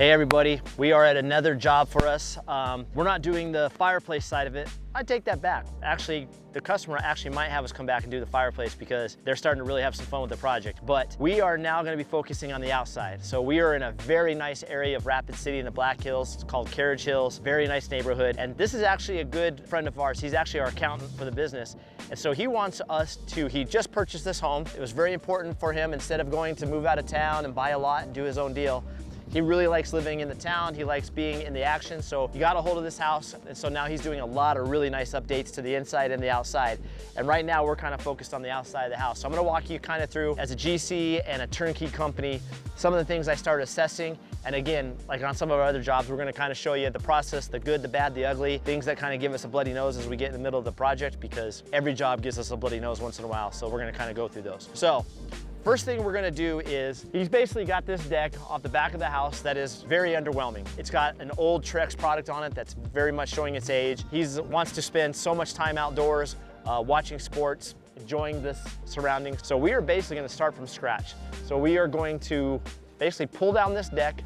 Hey everybody, we are at another job for us. We're not doing the fireplace side of it. I take that back. Actually, the customer might have us come back and do the fireplace because they're starting to really have some fun with the project. But we are now gonna be focusing on the outside. So we are in a very nice area of Rapid City in the Black Hills. It's called Carriage Hills, very nice neighborhood. And this is actually a good friend of ours. He's actually our accountant for the business. And so he wants us to, he just purchased this home. It was very important for him, instead of going to move out of town and buy a lot and do his own deal. He really likes living in the town. He likes being in the action. So he got a hold of this house. And so now he's doing a lot of really nice updates to the inside and the outside. And right now we're kind of focused on the outside of the house. So I'm gonna walk you kind of through, as a GC and a turnkey company, some of the things I started assessing. And again, like on some of our other jobs, we're gonna kind of show you the process, the good, the bad, the ugly, things that kind of give us a bloody nose as we get in the middle of the project, because every job gives us a bloody nose once in a while. So we're gonna kind of go through those. So first thing we're gonna do is, he's basically got this deck off the back of the house that is very underwhelming. It's got an old Trex product on it that's very much showing its age. He wants to spend so much time outdoors, watching sports, enjoying this surroundings. So we are basically gonna start from scratch. So we are going to basically pull down this deck.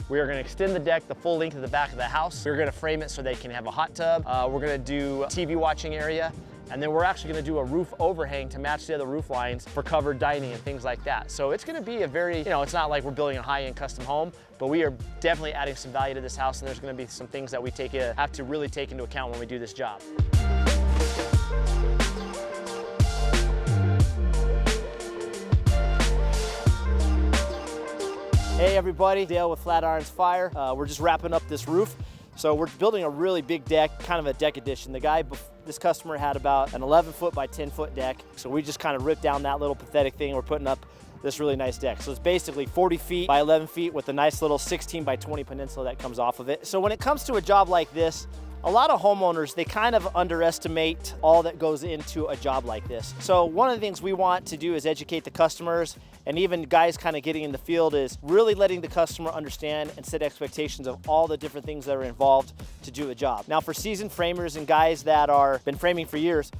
We are gonna extend the deck the full length of the back of the house. We're gonna frame it so they can have a hot tub. We're gonna do a TV watching area. And then we're actually gonna do a roof overhang to match the other roof lines for covered dining and things like that. So it's gonna be a very, it's not like we're building a high-end custom home, but we are definitely adding some value to this house, and there's gonna be some things that we have to really take into account when we do this job. Hey everybody, Dale with Flatirons Fire. We're just wrapping up this roof. So we're building a really big deck, kind of a deck addition. This customer had about an 11-foot by 10-foot deck. So we just kind of ripped down that little pathetic thing. We're putting up this really nice deck. So it's basically 40 feet by 11 feet with a nice little 16 by 20 peninsula that comes off of it. So when it comes to a job like this, a lot of homeowners, they kind of underestimate all that goes into a job like this. So one of the things we want to do is educate the customers, and even guys kind of getting in the field, is really letting the customer understand and set expectations of all the different things that are involved to do a job. Now for seasoned framers and guys that are been framing for years,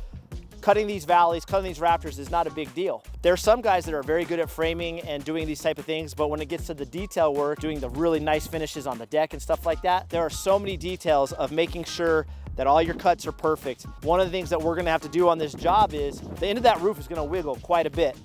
cutting these valleys, cutting these rafters is not a big deal. There are some guys that are very good at framing and doing these type of things, but when it gets to the detail work, doing the really nice finishes on the deck and stuff like that, there are so many details of making sure that all your cuts are perfect. One of the things that we're gonna have to do on this job is, the end of that roof is gonna wiggle quite a bit.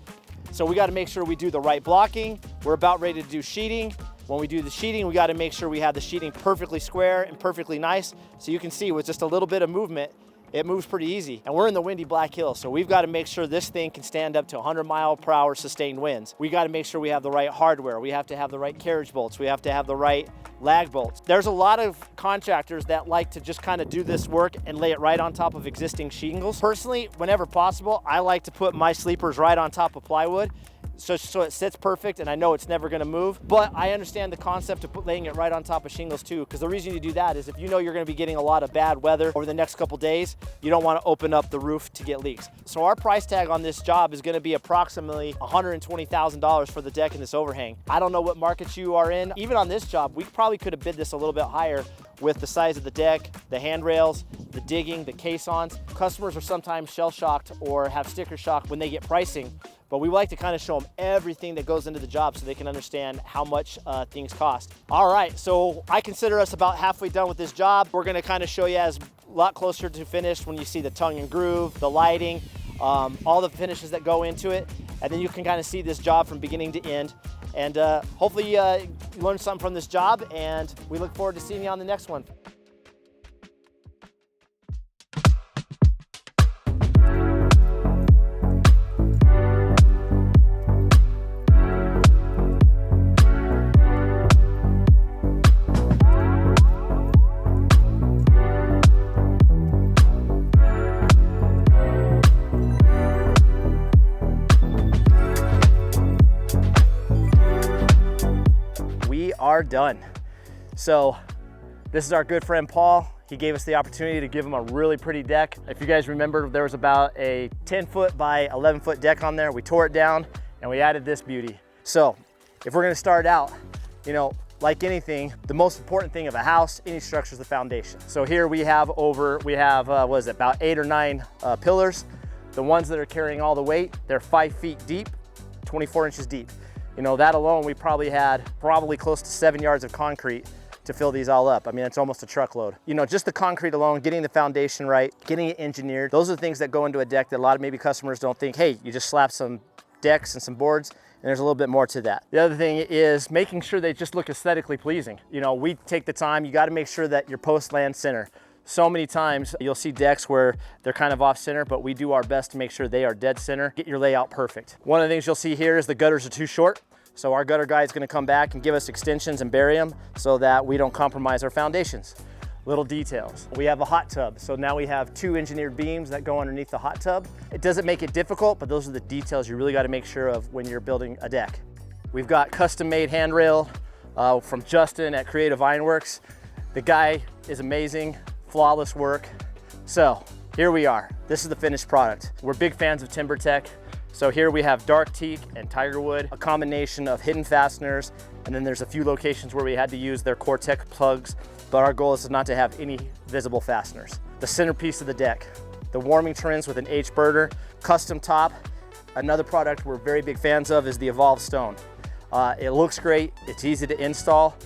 So we gotta make sure we do the right blocking. We're about ready to do sheeting. When we do the sheeting, we gotta make sure we have the sheeting perfectly square and perfectly nice. So you can see with just a little bit of movement, it moves pretty easy. And we're in the windy Black Hills, so we've got to make sure this thing can stand up to 100-mile-per-hour sustained winds. We got to make sure we have the right hardware. We have to have the right carriage bolts. We have to have the right lag bolts. There's a lot of contractors that like to just kind of do this work and lay it right on top of existing shingles. Personally, whenever possible, I like to put my sleepers right on top of plywood, so it sits perfect and I know it's never gonna move. But I understand the concept of laying it right on top of shingles too, because the reason you do that is if you know you're gonna be getting a lot of bad weather over the next couple days, you don't wanna open up the roof to get leaks. So our price tag on this job is gonna be approximately $120,000 for the deck and this overhang. I don't know what markets you are in. Even on this job, we probably could have bid this a little bit higher with the size of the deck, the handrails, the digging, the caissons. Customers are sometimes shell shocked or have sticker shock when they get pricing, but we like to kind of show them everything that goes into the job so they can understand how much things cost. All right, so I consider us about halfway done with this job. We're gonna kind of show you as a lot closer to finished when you see the tongue and groove, the lighting, all the finishes that go into it. And then you can kind of see this job from beginning to end. And hopefully you learned something from this job, and we look forward to seeing you on the next one. Are done. So this is our good friend Paul. He gave us the opportunity to give him a really pretty deck. If you guys remember, there was about a 10-foot by 11-foot deck on there. We tore it down and we added this beauty. So if we're gonna start out, like anything, the most important thing of a house, any structure, is the foundation. So here we have what is it, about 8 or 9 pillars. The ones that are carrying all the weight, they're 5 feet deep, 24 inches deep. You know, that alone, we probably had close to 7 yards of concrete to fill these all up. I mean, it's almost a truckload. You know, just the concrete alone, getting the foundation right, getting it engineered, those are the things that go into a deck that a lot of maybe customers don't think, hey, you just slap some decks and some boards, and there's a little bit more to that. The other thing is making sure they just look aesthetically pleasing. You know, we take the time, you gotta make sure that your posts land center. So many times you'll see decks where they're kind of off center, but we do our best to make sure they are dead center. Get your layout perfect. One of the things you'll see here is the gutters are too short. So our gutter guy is gonna come back and give us extensions and bury them so that we don't compromise our foundations. Little details. We have a hot tub. So now we have 2 engineered beams that go underneath the hot tub. It doesn't make it difficult, but those are the details you really got to make sure of when you're building a deck. We've got custom made handrail from Justin at Creative Ironworks. The guy is amazing, flawless work. So here we are. This is the finished product. We're big fans of TimberTech. So here we have dark teak and tiger wood, a combination of hidden fasteners, and then there's a few locations where we had to use their Core-Tech plugs, but our goal is not to have any visible fasteners. The centerpiece of the deck, the warming trims with an H-birder, custom top. Another product we're very big fans of is the Evolved Stone. It looks great, it's easy to install,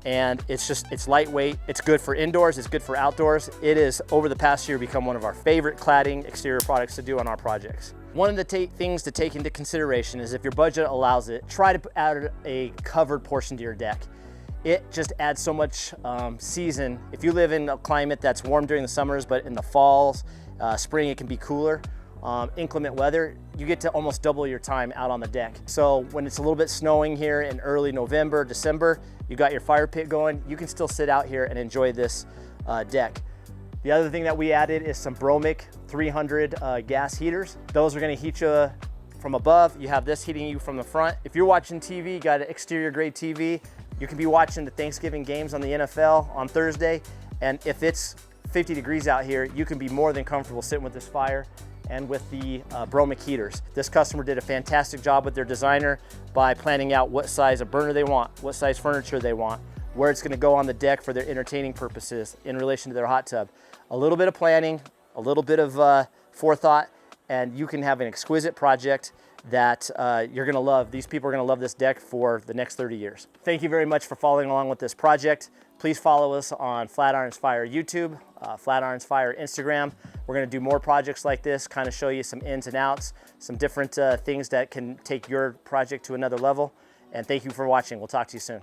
and it's lightweight. It's good for indoors, it's good for outdoors. It is, over the past year, become one of our favorite cladding exterior products to do on our projects. One of the things to take into consideration is if your budget allows it, try to add a covered portion to your deck. It just adds so much season. If you live in a climate that's warm during the summers, but in the falls, spring, it can be cooler. Inclement weather, you get to almost double your time out on the deck. So when it's a little bit snowing here in early November, December, you got your fire pit going, you can still sit out here and enjoy this deck. The other thing that we added is some Bromic 300 gas heaters. Those are gonna heat you from above. You have this heating you from the front. If you're watching TV, you got an exterior grade TV, you can be watching the Thanksgiving games on the NFL on Thursday, and if it's 50 degrees out here, you can be more than comfortable sitting with this fire and with the Bromic heaters. This customer did a fantastic job with their designer by planning out what size of burner they want, what size furniture they want, where it's gonna go on the deck for their entertaining purposes in relation to their hot tub. A little bit of planning, a little bit of forethought, and you can have an exquisite project that you're gonna love. These people are gonna love this deck for the next 30 years. Thank you very much for following along with this project. Please follow us on Flatirons Fire YouTube, Flatirons Fire Instagram. We're gonna do more projects like this, kind of show you some ins and outs, some different things that can take your project to another level. And thank you for watching. We'll talk to you soon.